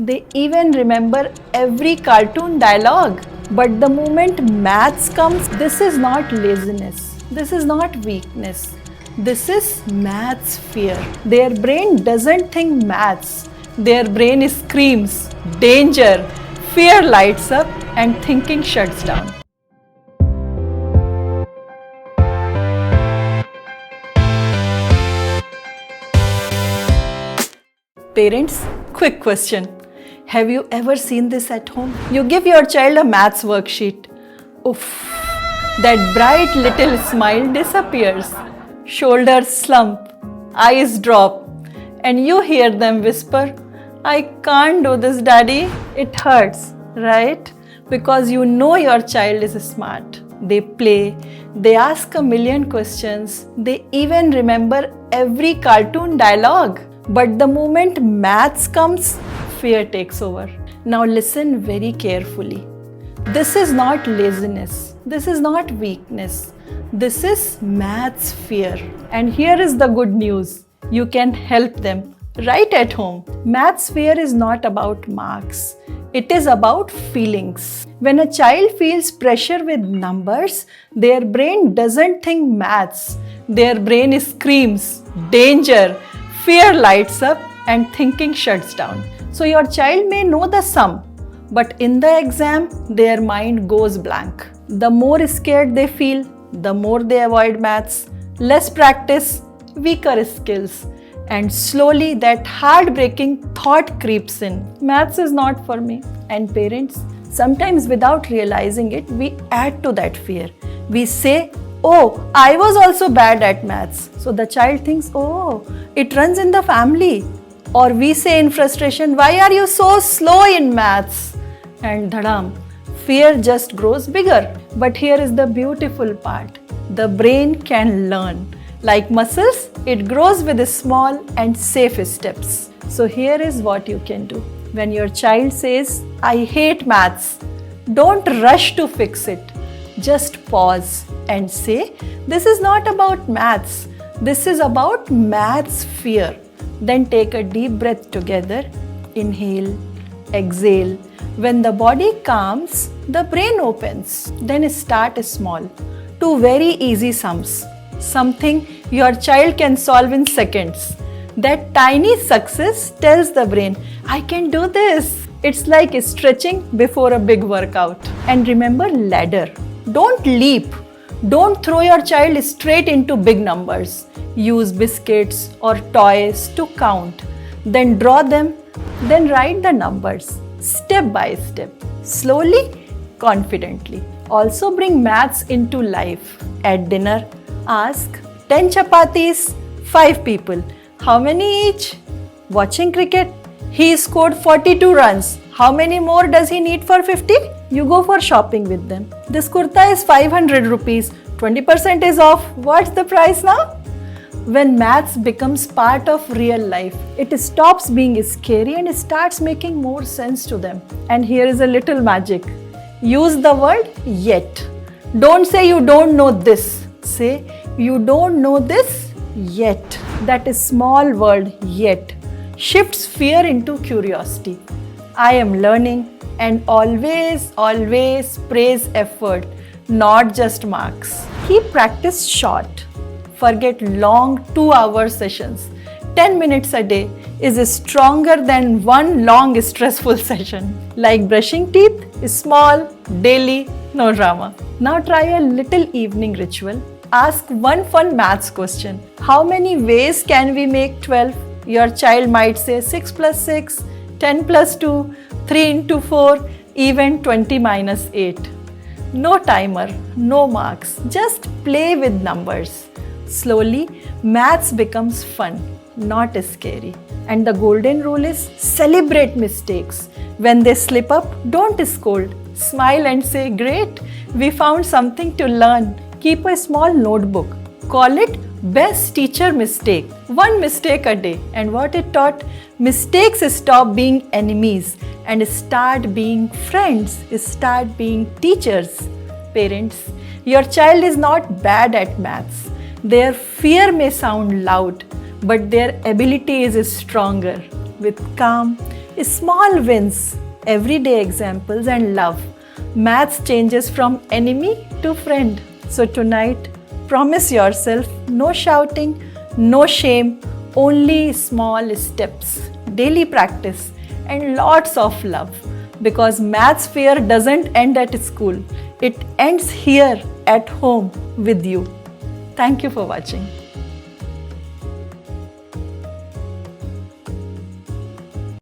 They even remember every cartoon dialogue. But the moment maths comes, this is not laziness. This is not weakness. This is maths fear. Their brain doesn't think maths. Their brain screams, danger. Fear lights up and thinking shuts down. Parents, quick question. Have you ever seen this at home? You give your child a maths worksheet. Oof, that bright little smile disappears. Shoulders slump, eyes drop, and you hear them whisper, I can't do this, Daddy. It hurts, right? Because you know your child is smart. They play, they ask a million questions, they even remember every cartoon dialogue. But the moment maths comes, fear takes over. Now listen very carefully. This is not laziness. This is not weakness. This is maths fear. And here is the good news. You can help them right at home. Maths fear is not about marks. It is about feelings. When a child feels pressure with numbers, their brain doesn't think maths. Their brain screams, danger. Fear lights up and thinking shuts down. So your child may know the sum, but in the exam, their mind goes blank. The more scared they feel, the more they avoid maths. Less practice, weaker skills. And slowly that heartbreaking thought creeps in. Maths is not for me. And parents, sometimes without realizing it, we add to that fear. We say, oh, I was also bad at maths. So the child thinks, oh, it runs in the family. Or we say in frustration, why are you so slow in maths? And dhadam, fear just grows bigger. But here is the beautiful part. The brain can learn. Like muscles, it grows with small and safe steps. So here is what you can do. When your child says, I hate maths, don't rush to fix it. Just pause and say, this is not about maths. This is about maths fear. Then take a deep breath together. Inhale, exhale. When the body calms, the brain opens. Then start small. 2 very easy sums. Something your child can solve in seconds. That tiny success tells the brain, I can do this. It's like stretching before a big workout. And remember ladder. Don't leap. Don't throw your child straight into big numbers. Use biscuits or toys to count. Then draw them. Then write the numbers. Step by step. Slowly, confidently. Also bring maths into life. At dinner, ask 10 chapatis, 5 people. How many each? Watching cricket, he scored 42 runs. How many more does he need for 50? You go for shopping with them. This kurta is 500 rupees. 20% is off. What's the price now? When maths becomes part of real life, it stops being scary and starts making more sense to them. And here is a little magic. Use the word yet. Don't say you don't know this. Say you don't know this yet. That small word yet shifts fear into curiosity. I am learning, and always praise effort, not just marks. Keep practice short. Forget long 2-hour sessions. 10 minutes a day is stronger than one long stressful session. Like brushing teeth is small, daily, no drama. Now try a little evening ritual. Ask one fun maths question. How many ways can we make 12? Your child might say 6 plus 6, 10 plus 2, 3 into 4, even 20 minus 8. No timer, no marks, just play with numbers. Slowly, maths becomes fun, not scary. And the golden rule is celebrate mistakes. When they slip up, don't scold. Smile and say, great, we found something to learn. Keep a small notebook. Call it best teacher mistake. 1 mistake a day. And what it taught? Mistakes stop being enemies and start being friends, start being teachers. Parents, your child is not bad at maths. Their fear may sound loud, but their ability is stronger. With calm, Small wins, everyday examples, and love. Maths changes from enemy to friend. So tonight, promise yourself no shouting, no shame, only small steps, daily practice, and lots of love. Because maths fear doesn't end at school, it ends here at home with you. Thank you for watching.